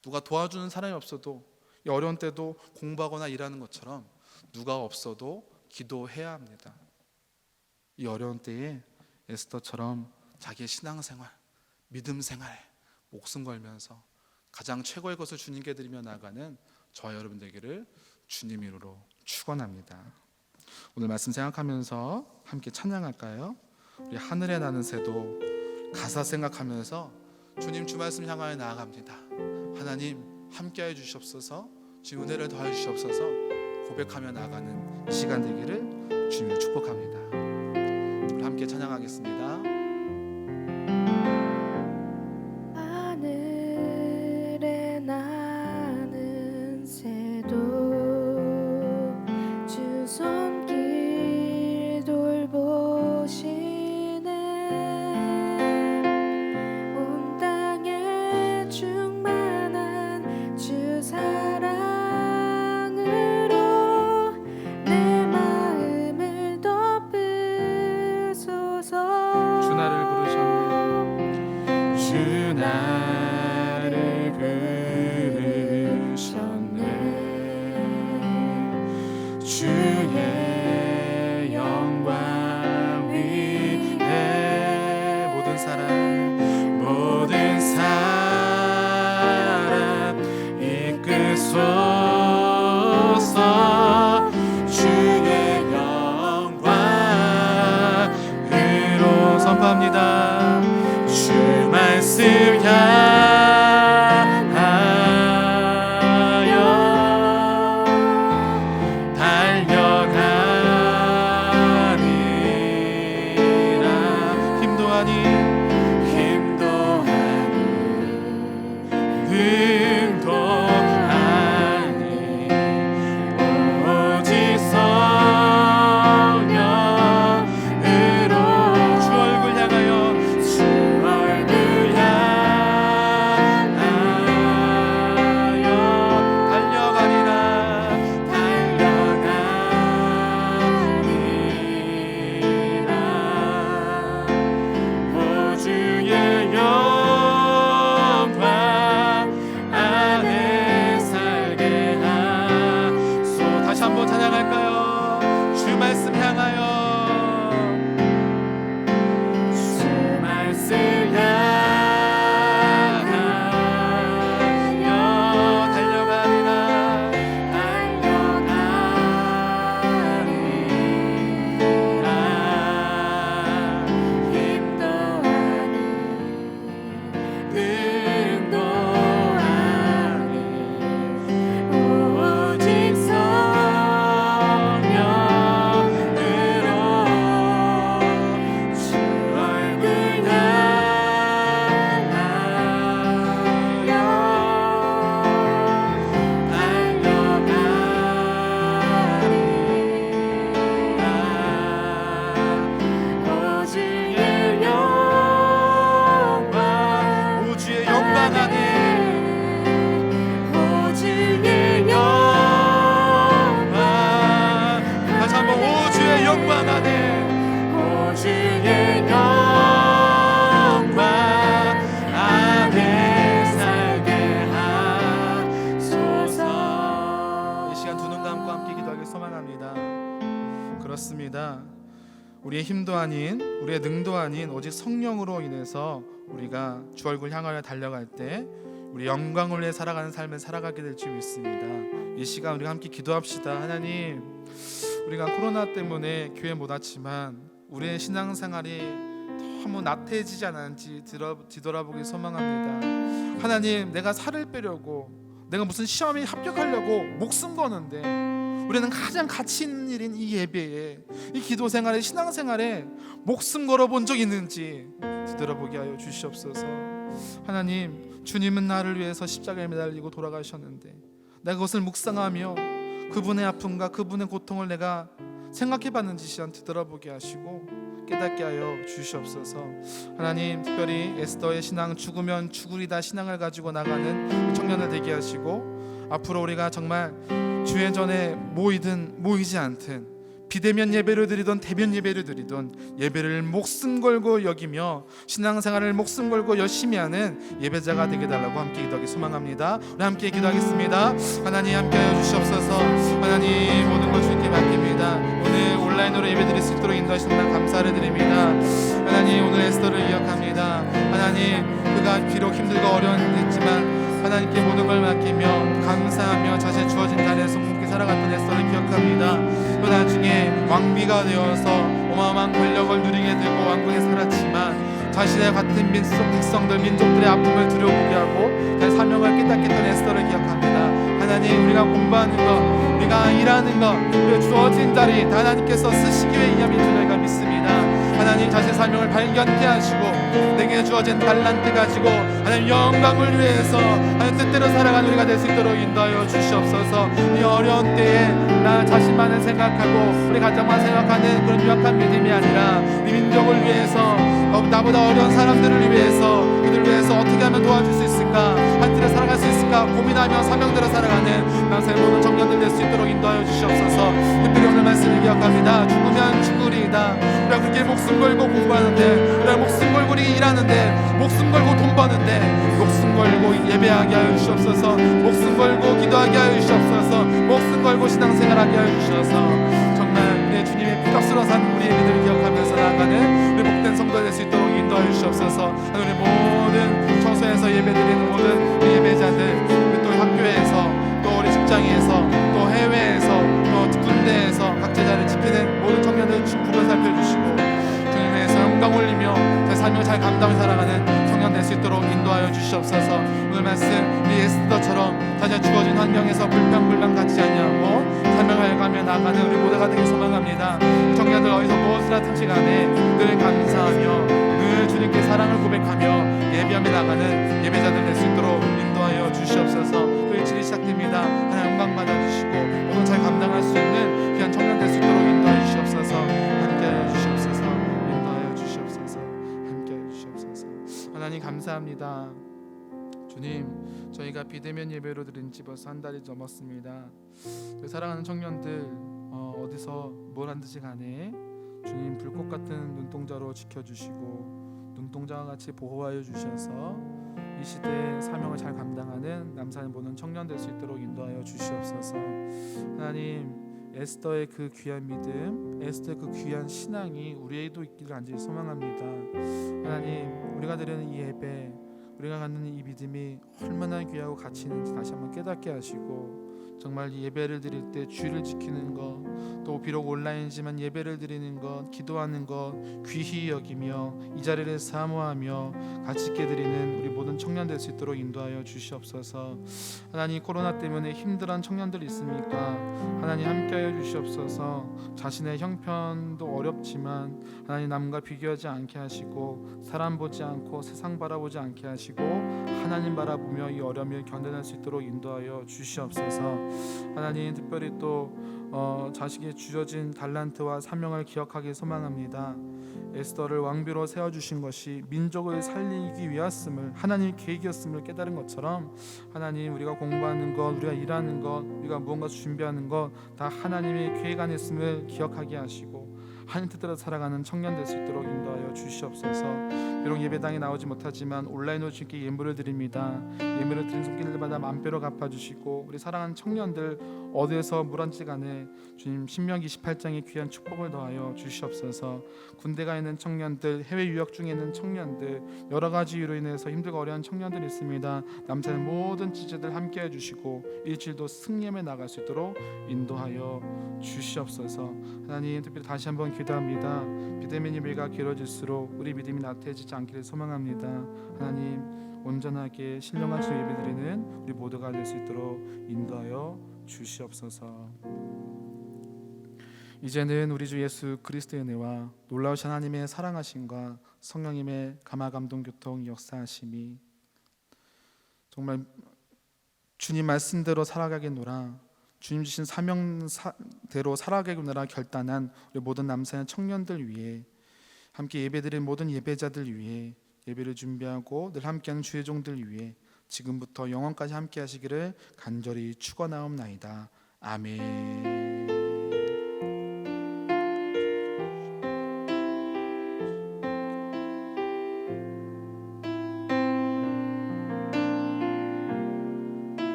누가 도와주는 사람이 없어도 이 어려운 때도 공부하거나 일하는 것처럼 누가 없어도 기도해야 합니다. 이 어려운 때에 에스더처럼 자기의 신앙생활, 믿음생활 목숨 걸면서 가장 최고의 것을 주님께 드리며 나아가는 저와 여러분 되기를 주님 이름으로 축원합니다. 오늘 말씀 생각하면서 함께 찬양할까요? 우리 하늘에 나는 새도 가사 생각하면서 주님 주 말씀 향하여 나아갑니다. 하나님 함께하여 주시옵소서, 주님 은혜를 더하여 주시옵소서 고백하며 나아가는 시간 되기를 주님을 축복합니다. 우리 함께 찬양하겠습니다. 하늘에 나는 힘도 아니 오직 성령으로 주 얼굴 향하여 달려가리라 오 주의 영광 안에 살게 하소. 다시 한번 찬양할까요? 주 말씀 향하여 주 말씀 향하여 달려가리라 힘도 힘도 아니 오직 성령으로 주 얼굴 향하여 달려가리라 오주의 영광 안에 다시 한번 오주의 영광 안에 살게 하소서. 이 시간 두 눈 감고 함께 기도하길 소망합니다. 그렇습니다. 우리의 힘도 아닌 우리의 능도 아닌 오직 성령으로 인해서 우리가 주 얼굴 향하여 달려갈 때 우리 영광을 위해 살아가는 삶을 살아가게 될 줄 믿습니다. 이 시간 우리가 함께 기도합시다. 하나님, 우리가 코로나 때문에 교회 못 왔지만 우리의 신앙생활이 너무 나태해지지 않았는지 뒤돌아보기 소망합니다. 하나님, 내가 살을 빼려고 내가 무슨 시험에 합격하려고 목숨 거는데 우리는 가장 가치 있는 일인 이 예배에, 이 기도 생활에, 신앙생활에 목숨 걸어본 적 있는지 뒤돌아보게 하여 주시옵소서. 하나님, 주님은 나를 위해서 십자가에 매달리고 돌아가셨는데 내가 그것을 묵상하며 그분의 아픔과 그분의 고통을 내가 생각해봤는지 시간 뒤돌아보게 하시고 깨닫게 하여 주시옵소서. 하나님, 특별히 에스더의 신앙, 죽으면 죽으리다 신앙을 가지고 나가는 청년을 되게 하시고 앞으로 우리가 정말 주의 전에 모이든 모이지 않든 비대면 예배를 드리던 대면 예배를 드리던 예배를 목숨 걸고 여기며 신앙생활을 목숨 걸고 열심히 하는 예배자가 되게 달라고 함께 기도하기 소망합니다. 우리 함께 기도하겠습니다. 하나님, 함께하여 주시옵소서. 하나님, 모든 걸 주님께 맡깁니다. 오늘 온라인으로 예배 드릴 수 있도록 인도하시는 날 감사를 드립니다. 하나님, 오늘 에스더를 기억합니다. 하나님, 그가 비록 힘들고 어려웠지만 하나님께 모든 걸 맡기며 감사하며 자신의 주어진 자리에서 묵묵히 살아갔던 에스더를 기억합니다. 또 나중에 왕비가 되어서 어마어마한 권력을 누리게 되고 왕국에 살았지만 자신의 같은 백성들, 민족들의 아픔을 두려워보게 하고 자신의 사명을 깨닫게 했던 에스더를 기억합니다. 하나님, 우리가 공부하는 것, 우리가 일하는 것, 우리가 주어진 자리 다 하나님께서 쓰시기 위해 이함인 줄 저희가 믿습니다. 하나님, 자신의 사명을 발견케 하시고 내게 주어진 달란트 가지고 하나님 영광을 위해서 하나님 뜻대로 살아가는 우리가 될 수 있도록 인도하여 주시옵소서. 이 어려운 때에 나 자신만을 생각하고 우리 가정만 생각하는 그런 유약한 믿음이 아니라 우리 민족을 위해서, 나보다 어려운 사람들을 위해서, 그들을 위해서 어떻게 하면 도와줄 수 있을까, 한 틀에 살아갈 수 있을까 고민하며 사명대로 살아가는 남사의 모든 청년들 될 수 있도록 인도하여 주시옵소서. 특별히 오늘 말씀을 기억합니다. 죽으면 죽으리이다. 우리가 그렇게 목숨 걸고 공부하는데, 우리가 목숨 걸고 일하는데, 목숨 걸고 돈 버는데, 목숨 걸고 예배하게 하여 주시옵소서. 목숨 걸고 기도하게 하여 주시옵소서. 목숨 걸고 신앙생활하게 하여 주셔서 정말 우리의 주님의 피값으로 산 우리 예배들을 기억하면서 나아가는 우리 복된 성도 될 수 있도록 인도하여 주시옵소서. 우리 모든 처소에서 예배드리는 모든 우리 예배자들, 또 학교에서, 또 우리 직장에서, 또 해외에서, 또 군대에서 각자 자리를 지키는 모든 청년들 부분 살펴주시고 주님에서 영광 올리며 제 사명을 잘 감당해 살아가는 청년 될 수 있도록 인도하여 주시옵소서. 오늘 말씀 우리 에스더처럼 자신의 주어진 환경에서 불평불만 갖지 아니하고 사명을 가며 나가는 우리 모두가 되길 소망합니다. 청년들 어디서 무엇을 하든지 간에 늘 감사하며 늘 고백하며 예배하며 나가는 예배자들 될 수 있도록 인도하여 주시옵소서. 또 일주일이 시작됩니다. 하나님 영광 받아주시고 모든 잘 감당할 수 있는 귀한 청년 될 수 있도록 인도하여 주시옵소서. 함께하여 주시옵소서. 인도하여 주시옵소서. 함께하여 주시옵소서. 하나님 감사합니다. 주님, 저희가 비대면 예배로 드린 지 벌써 한 달이 넘었습니다. 사랑하는 청년들 어디서 뭘 하든지 간에 주님 불꽃 같은 눈동자로 지켜주시고 눈동자와 같이 보호하여 주셔서 이 시대의 사명을 잘 감당하는 남산을 보는 청년 될 수 있도록 인도하여 주시옵소서. 하나님, 에스더의 그 귀한 믿음, 에스더의 그 귀한 신앙이 우리에게도 있기를 간절히 소망합니다. 하나님, 우리가 드리는 이 예배, 우리가 갖는 이 믿음이 얼마나 귀하고 가치 있는지 다시 한번 깨닫게 하시고, 정말 예배를 드릴 때 주의를 지키는 것, 또 비록 온라인이지만 예배를 드리는 것, 기도하는 것 귀히 여기며 이 자리를 사모하며 같이 있게 드리는 우리 모든 청년 될 수 있도록 인도하여 주시옵소서. 하나님, 코로나 때문에 힘들어한 청년들 있습니까? 하나님 함께하여 주시옵소서. 자신의 형편도 어렵지만 하나님 남과 비교하지 않게 하시고 사람 보지 않고 세상 바라보지 않게 하시고 하나님 바라보며 이 어려움을 견뎌낼 수 있도록 인도하여 주시옵소서. 하나님, 특별히 또 자식에 주어진 달란트와 사명을 기억하기 소망합니다. 에스더를 왕비로 세워주신 것이 민족을 살리기 위하였음을, 하나님 계획이었음을 깨달은 것처럼 하나님, 우리가 공부하는 것, 우리가 일하는 것, 우리가 무언가 준비하는 것 다 하나님의 계획 안에 있음을 기억하게 하시고 하나님 뜻대로 살아가는 청년 될 수 있도록 인도하여 주시옵소서. 비록 예배당에 나오지 못하지만 온라인으로 주님께 예물을 드립니다. 예물을 드린 손길들마다 만배로 갚아주시고 우리 사랑하는 청년들 어디에서 물한지 간에 주님 신명기 28장의 귀한 축복을 더하여 주시옵소서. 군대가 있는 청년들, 해외 유학 중에 있는 청년들, 여러 가지 이유로 인해서 힘들고 어려운 청년들이 있습니다. 남산의 모든 지체들 함께 해주시고 일주일도 승리함에 나갈 수 있도록 인도하여 주시옵소서. 하나님, 특별히 다시 한번 기도합니다. 비대면 예배가 길어질수록 우리 믿음이 나태해지지 않기를 소망합니다. 하나님, 온전하게 신령한 주 예배드리는 우리 모두가 될 수 있도록 인도하여 주시옵소서. 이제는 우리 주 예수 그리스도의 은혜와 놀라우신 하나님의 사랑하심과 성령님의 감화감동 교통 역사하심이 정말 주님 말씀대로 살아가겠노라, 주님 주신 사명대로 살아가겠노라 결단한 우리 모든 남산의 청년들 위해, 함께 예배드릴 모든 예배자들 위해, 예배를 준비하고 늘 함께하는 주의 종들 위해 지금부터 영원까지 함께 하시기를 간절히 축원하옵나이다. 아멘.